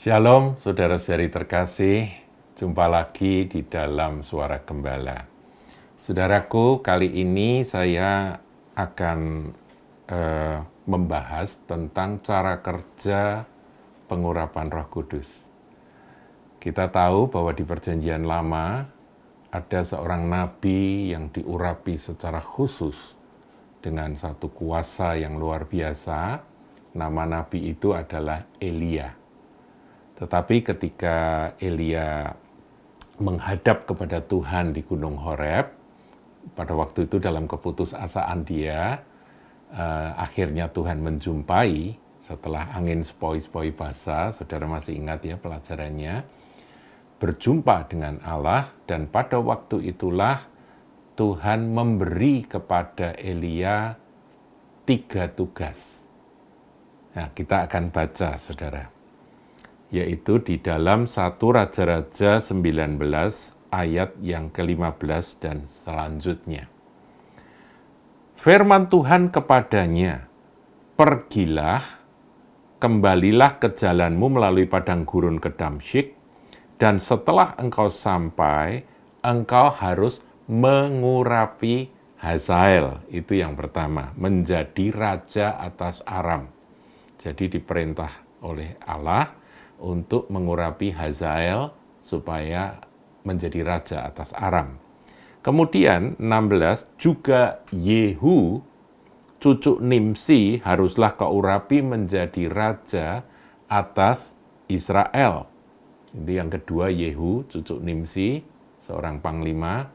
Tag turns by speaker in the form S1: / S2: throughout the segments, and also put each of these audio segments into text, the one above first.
S1: Shalom, saudara-saudari terkasih. Jumpa lagi di dalam Suara Gembala. Saudaraku, kali ini saya akan membahas tentang cara kerja pengurapan Roh Kudus. Kita tahu bahwa di Perjanjian Lama ada seorang nabi yang diurapi secara khusus dengan satu kuasa yang luar biasa. Nama nabi itu adalah Elia. Tetapi ketika Elia menghadap kepada Tuhan di Gunung Horeb, pada waktu itu dalam keputusasaan dia, akhirnya Tuhan menjumpai setelah angin sepoi-sepoi basah, saudara masih ingat ya pelajarannya, berjumpa dengan Allah, dan pada waktu itulah Tuhan memberi kepada Elia 3 tugas. Nah, kita akan baca, saudara. Yaitu di dalam 1 Raja-Raja 19 ayat yang ke-15 dan selanjutnya. Firman Tuhan kepadanya, "Pergilah, kembalilah ke jalanmu melalui padang gurun ke Damsyik, dan setelah engkau sampai, engkau harus mengurapi Hazael." Itu yang pertama, menjadi raja atas Aram. Jadi diperintah oleh Allah untuk mengurapi Hazael supaya menjadi raja atas Aram. Kemudian 16, juga Yehu, cucu Nimsi, haruslah kau urapi menjadi raja atas Israel. Itu yang kedua, Yehu, cucu Nimsi, seorang panglima,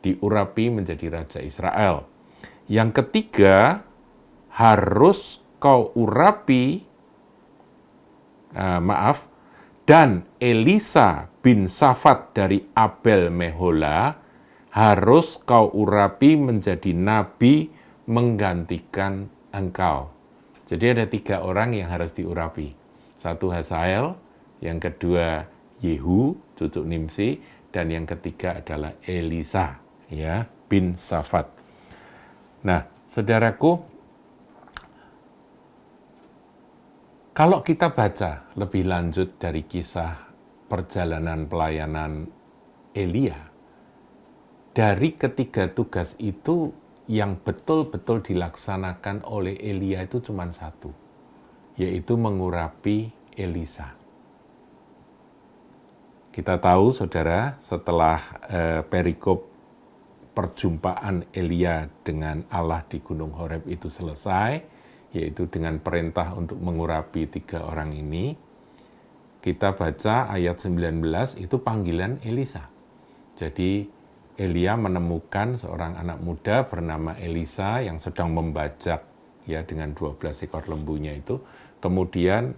S1: diurapi menjadi raja Israel. Yang ketiga, harus kau urapi dan Elisa bin Safat dari Abel Mehola harus kau urapi menjadi nabi menggantikan engkau. Jadi ada 3 orang yang harus diurapi. 1 Hazael, yang kedua Yehu, cucu Nimsi, dan yang ketiga adalah Elisa, ya, bin Safat. Nah, saudaraku, kalau kita baca lebih lanjut dari kisah perjalanan pelayanan Elia, dari ketiga tugas itu yang betul-betul dilaksanakan oleh Elia itu cuma 1, yaitu mengurapi Elisa. Kita tahu, saudara, setelah perikop perjumpaan Elia dengan Allah di Gunung Horeb itu selesai, yaitu dengan perintah untuk mengurapi 3 orang ini, kita baca ayat 19 itu panggilan Elisa. Jadi Elia menemukan seorang anak muda bernama Elisa yang sedang membajak ya dengan 12 ekor lembunya itu. Kemudian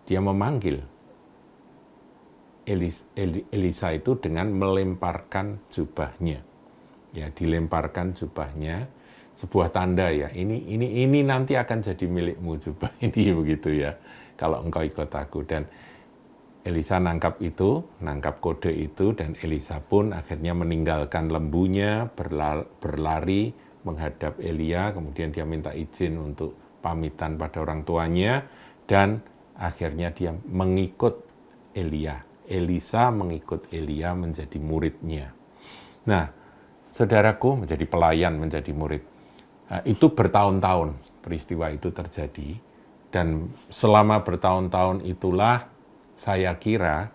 S1: dia memanggil Elisa itu dengan melemparkan jubahnya. Ya, dilemparkan jubahnya, sebuah tanda ya, ini nanti akan jadi milikmu jubah ini, begitu ya, kalau engkau ikut aku. Dan Elisa nangkap kode itu, dan Elisa pun akhirnya meninggalkan lembunya, berlari menghadap Elia, kemudian dia minta izin untuk pamitan pada orang tuanya, dan akhirnya dia mengikut Elia. Elisa mengikut Elia menjadi muridnya. Nah, saudaraku, menjadi pelayan, menjadi murid. Itu bertahun-tahun peristiwa itu terjadi, dan selama bertahun-tahun itulah saya kira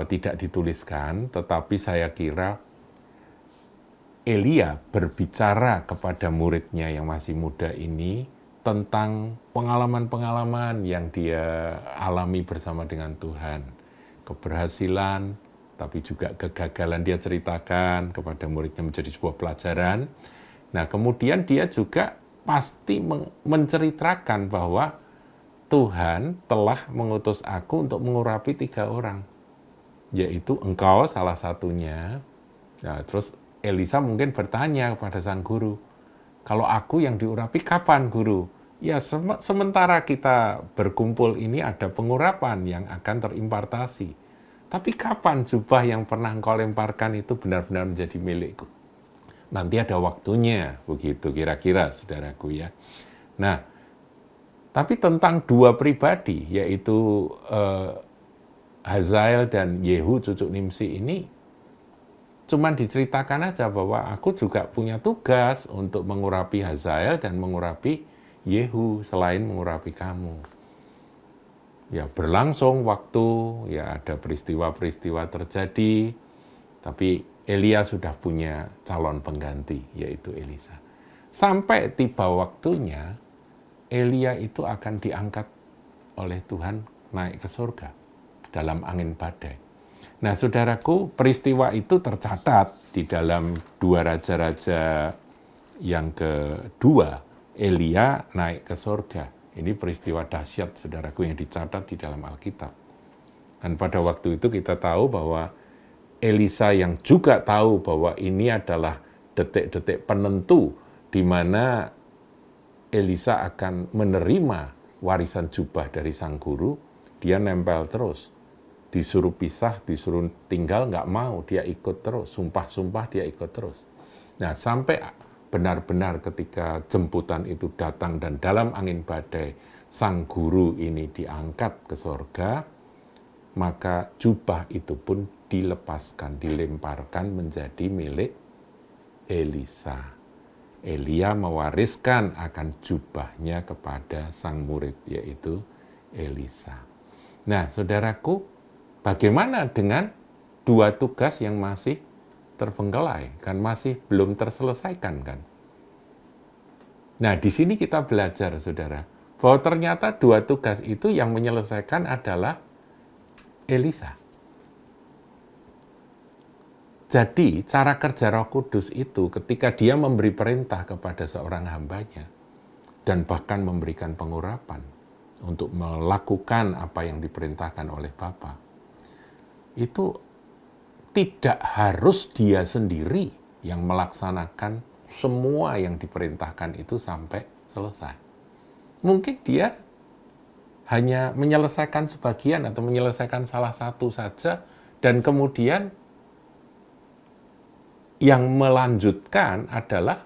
S1: tidak dituliskan, tetapi saya kira Elia berbicara kepada muridnya yang masih muda ini tentang pengalaman-pengalaman yang dia alami bersama dengan Tuhan, keberhasilan, tapi juga kegagalan dia ceritakan kepada muridnya menjadi sebuah pelajaran. Nah, kemudian dia juga pasti menceritakan bahwa Tuhan telah mengutus aku untuk mengurapi 3 orang, yaitu engkau salah satunya. Nah, terus Elisa mungkin bertanya kepada sang guru, kalau aku yang diurapi kapan, guru? Ya, sementara kita berkumpul ini ada pengurapan yang akan terimpartasi. Tapi kapan jubah yang pernah engkau lemparkan itu benar-benar menjadi milikku? Nanti ada waktunya, begitu kira-kira, saudaraku ya. Nah, Tapi tentang dua pribadi, yaitu Hazael dan Yehu cucu Nimsi ini, cuman diceritakan aja bahwa aku juga punya tugas untuk mengurapi Hazael dan mengurapi Yehu selain mengurapi kamu. Ya berlangsung waktu, ya ada peristiwa-peristiwa terjadi, tapi Elia sudah punya calon pengganti, yaitu Elisa. Sampai tiba waktunya, Elia itu akan diangkat oleh Tuhan naik ke surga dalam angin badai. Nah, saudaraku, peristiwa itu tercatat di dalam 2 Raja-Raja yang kedua, Elia naik ke surga. Ini peristiwa dahsyat, saudaraku, yang dicatat di dalam Alkitab. Dan pada waktu itu kita tahu bahwa Elisa yang juga tahu bahwa ini adalah detik-detik penentu di mana Elisa akan menerima warisan jubah dari sang guru, dia nempel terus. Disuruh pisah, disuruh tinggal, nggak mau, dia ikut terus. Sumpah-sumpah dia ikut terus. Nah, sampai benar-benar ketika jemputan itu datang dan dalam angin badai, sang guru ini diangkat ke surga, maka jubah itu pun dilepaskan, dilemparkan menjadi milik Elisa. Elia mewariskan akan jubahnya kepada sang murid, yaitu Elisa. Nah, saudaraku, bagaimana dengan dua tugas yang masih terbengkelai, kan masih belum terselesaikan kan? Nah, di sini kita belajar, saudara, bahwa ternyata dua tugas itu yang menyelesaikan adalah Elisa. Jadi, cara kerja Roh Kudus itu ketika dia memberi perintah kepada seorang hambanya dan bahkan memberikan pengurapan untuk melakukan apa yang diperintahkan oleh Bapa, itu tidak harus dia sendiri yang melaksanakan semua yang diperintahkan itu sampai selesai. Mungkin dia hanya menyelesaikan sebagian atau menyelesaikan salah satu saja, dan kemudian yang melanjutkan adalah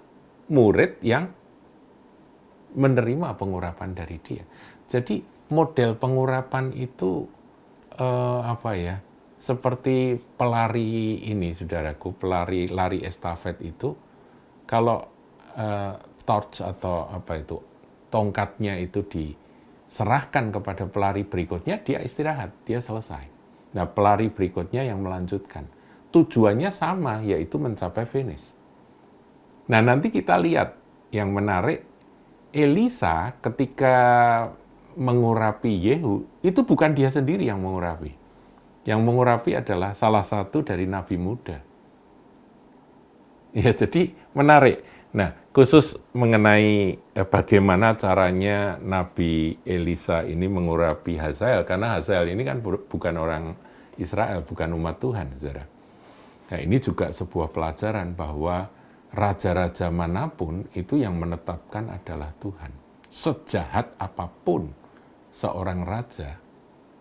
S1: murid yang menerima pengurapan dari dia. Jadi model pengurapan itu seperti pelari ini, saudaraku, lari estafet itu, kalau torch atau tongkatnya itu diserahkan kepada pelari berikutnya, dia istirahat, dia selesai. Nah, pelari berikutnya yang melanjutkan. Tujuannya sama, yaitu mencapai finish. Nah, nanti kita lihat yang menarik, Elisa ketika mengurapi Yehu, itu bukan dia sendiri yang mengurapi. Yang mengurapi adalah salah satu dari nabi muda. Ya, jadi menarik. Nah, khusus mengenai bagaimana caranya Nabi Elisa ini mengurapi Hazael, karena Hazael ini kan bukan orang Israel, bukan umat Tuhan, saudara. Nah, ini juga sebuah pelajaran bahwa raja-raja manapun itu yang menetapkan adalah Tuhan. Sejahat apapun seorang raja,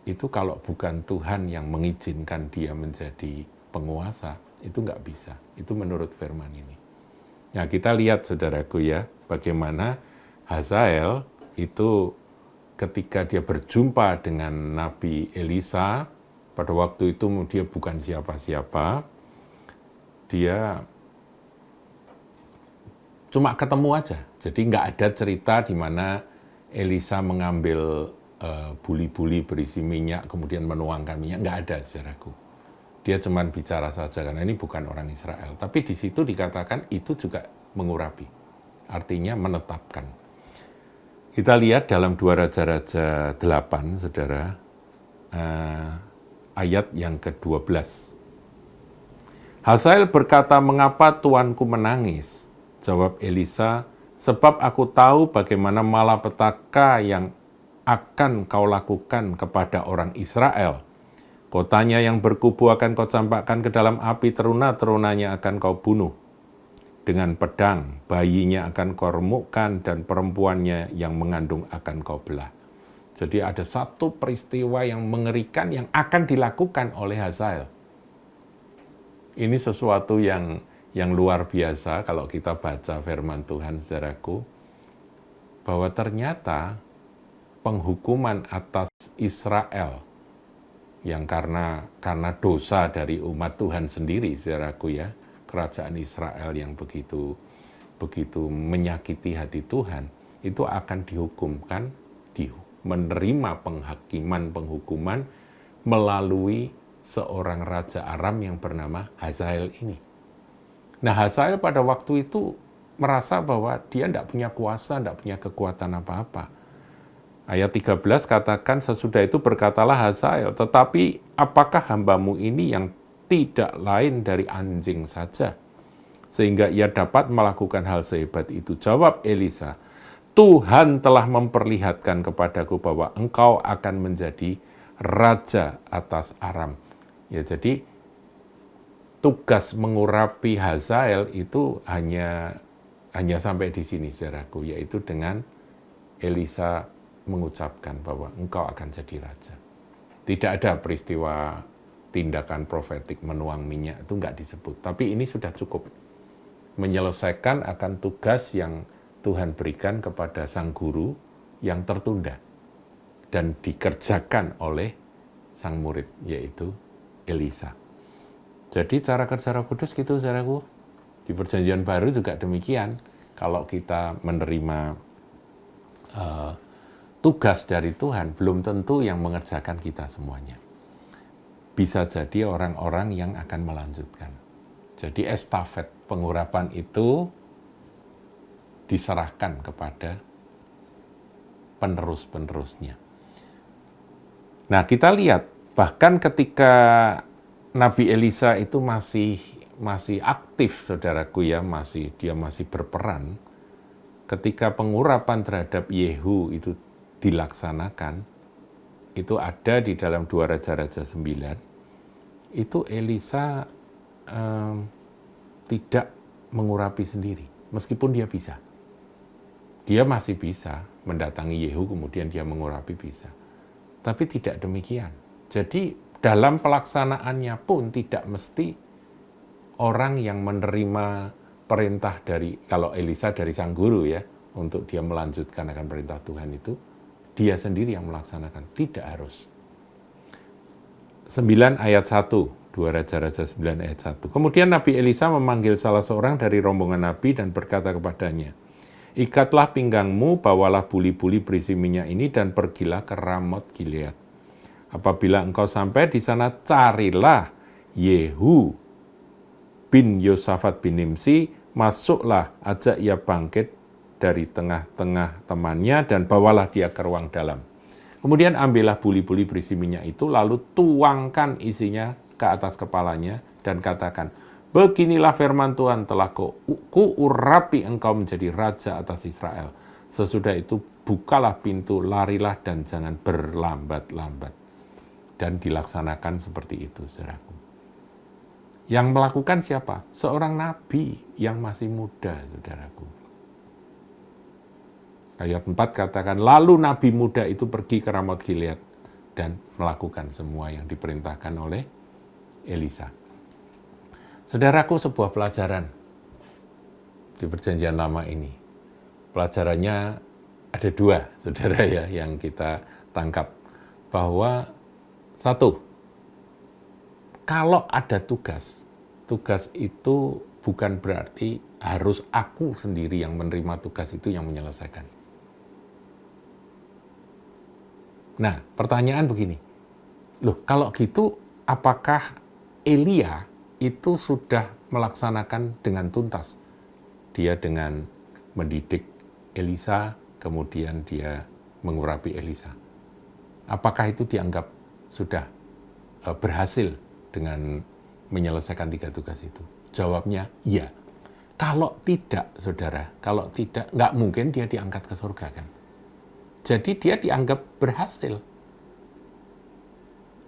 S1: itu kalau bukan Tuhan yang mengizinkan dia menjadi penguasa, itu nggak bisa. Itu menurut firman ini. Nah, kita lihat, saudaraku, ya, bagaimana Hazael itu ketika dia berjumpa dengan Nabi Elisa, pada waktu itu dia bukan siapa-siapa, dia cuma ketemu aja. Jadi nggak ada cerita di mana Elisa mengambil buli-buli berisi minyak, kemudian menuangkan minyak. Nggak ada, saudaraku. Dia cuma bicara saja, karena ini bukan orang Israel. Tapi di situ dikatakan itu juga mengurapi. Artinya menetapkan. Kita lihat dalam 2 Raja-Raja 8, saudara, ayat yang ke-12. Hazael berkata, "Mengapa tuanku menangis?" Jawab Elisa, "Sebab aku tahu bagaimana malapetaka yang akan kau lakukan kepada orang Israel. Kotanya yang berkubu akan kau campakkan ke dalam api, teruna-terunanya akan kau bunuh. Dengan pedang, bayinya akan kau remukkan, dan perempuannya yang mengandung akan kau belah." Jadi ada satu peristiwa yang mengerikan yang akan dilakukan oleh Hazael. Ini sesuatu yang luar biasa kalau kita baca firman Tuhan, saudaraku, bahwa ternyata penghukuman atas Israel yang karena dosa dari umat Tuhan sendiri, saudaraku ya, kerajaan Israel yang begitu menyakiti hati Tuhan, itu akan dihukumkan, menerima penghukuman melalui seorang raja Aram yang bernama Hazael ini. Nah, Hazael pada waktu itu merasa bahwa dia tidak punya kuasa, tidak punya kekuatan apa-apa. Ayat 13 katakan, sesudah itu berkatalah Hazael, tetapi apakah hambamu ini yang tidak lain dari anjing saja, sehingga ia dapat melakukan hal sehebat itu? Jawab Elisa, Tuhan telah memperlihatkan kepadaku bahwa engkau akan menjadi raja atas Aram. Ya, jadi tugas mengurapi Hazael itu hanya sampai di sini, saudaraku, yaitu dengan Elisa mengucapkan bahwa engkau akan jadi raja. Tidak ada peristiwa tindakan profetik menuang minyak, itu enggak disebut. Tapi ini sudah cukup menyelesaikan akan tugas yang Tuhan berikan kepada sang guru yang tertunda dan dikerjakan oleh sang murid, yaitu Elisa. Jadi cara kerja Roh Kudus gitu, saudaraku. Di Perjanjian Baru juga demikian. Kalau kita menerima tugas dari Tuhan, belum tentu yang mengerjakan kita semuanya. Bisa jadi orang-orang yang akan melanjutkan. Jadi estafet pengurapan itu diserahkan kepada penerus-penerusnya. Nah, kita lihat bahkan ketika Nabi Elisa itu masih aktif, saudaraku ya, dia masih berperan. Ketika pengurapan terhadap Yehu itu dilaksanakan, itu ada di dalam 2 Raja-Raja 9, itu Elisa tidak mengurapi sendiri, meskipun dia bisa. Dia masih bisa mendatangi Yehu, kemudian dia mengurapi, bisa. Tapi tidak demikian. Jadi dalam pelaksanaannya pun tidak mesti orang yang menerima perintah dari, kalau Elisa dari sang guru ya, untuk dia melanjutkan akan perintah Tuhan itu, dia sendiri yang melaksanakan, tidak harus. 9 ayat 1, 2 Raja-Raja 9 ayat 1. Kemudian Nabi Elisa memanggil salah seorang dari rombongan Nabi dan berkata kepadanya, ikatlah pinggangmu, bawalah buli-buli berisi minyak ini dan pergilah ke Ramot Gilead. Apabila engkau sampai di sana, carilah Yehu bin Yosafat bin Nimsi, masuklah, ajak ia bangkit dari tengah-tengah temannya dan bawalah dia ke ruang dalam. Kemudian ambillah buli-buli berisi minyak itu, lalu tuangkan isinya ke atas kepalanya dan katakan, beginilah firman Tuhan, telah kuurapi engkau menjadi raja atas Israel. Sesudah itu bukalah pintu, larilah dan jangan berlambat-lambat. Dan dilaksanakan seperti itu, saudaraku. Yang melakukan siapa? Seorang nabi yang masih muda, saudaraku. Ayat 4 katakan, lalu nabi muda itu pergi ke Ramot Gilead dan melakukan semua yang diperintahkan oleh Elisa. Saudaraku, sebuah pelajaran di Perjanjian Lama ini. Pelajarannya ada 2, saudara ya, yang kita tangkap. Bahwa 1, kalau ada tugas itu bukan berarti harus aku sendiri yang menerima tugas itu yang menyelesaikan. Nah, pertanyaan begini, loh kalau gitu apakah Elia itu sudah melaksanakan dengan tuntas? Dia dengan mendidik Elisa, kemudian dia mengurapi Elisa. Apakah itu dianggap sudah berhasil dengan menyelesaikan 3 tugas itu? Jawabnya, iya. Kalau tidak, saudara, kalau tidak, nggak mungkin dia diangkat ke surga kan? Jadi dia dianggap berhasil.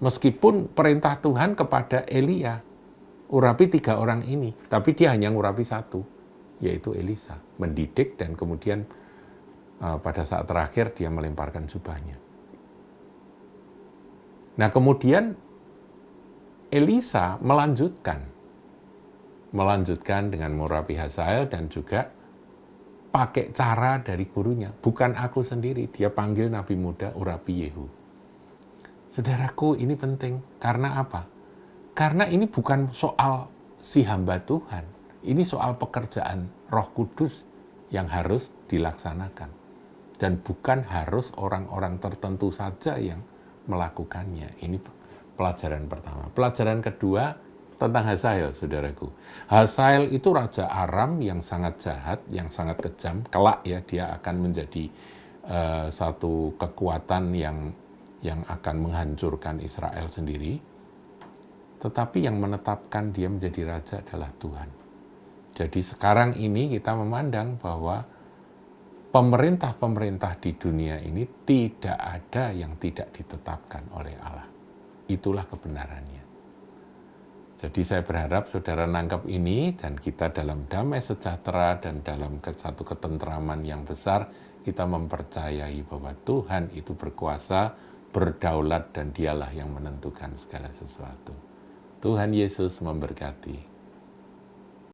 S1: Meskipun perintah Tuhan kepada Elia, urapi 3 orang ini, tapi dia hanya ngurapi 1, yaitu Elisa. Mendidik dan kemudian pada saat terakhir dia melemparkan jubahnya. Nah kemudian Elisa melanjutkan dengan mengurapi Hazael dan juga pakai cara dari gurunya. Bukan aku sendiri, dia panggil nabi muda Urapi Yehu. Saudaraku, ini penting. Karena apa? Karena ini bukan soal si hamba Tuhan. Ini soal pekerjaan Roh Kudus yang harus dilaksanakan. Dan bukan harus orang-orang tertentu saja yang melakukannya. Ini pelajaran pertama. Pelajaran kedua tentang Hazael, saudaraku. Hazael itu raja Aram yang sangat jahat, yang sangat kejam. Kelak ya, dia akan menjadi satu kekuatan yang akan menghancurkan Israel sendiri. Tetapi yang menetapkan dia menjadi raja adalah Tuhan. Jadi sekarang ini kita memandang bahwa pemerintah-pemerintah di dunia ini tidak ada yang tidak ditetapkan oleh Allah. Itulah kebenarannya. Jadi saya berharap saudara nangkap ini dan kita dalam damai sejahtera dan dalam satu ketentraman yang besar, kita mempercayai bahwa Tuhan itu berkuasa, berdaulat, dan dialah yang menentukan segala sesuatu. Tuhan Yesus memberkati.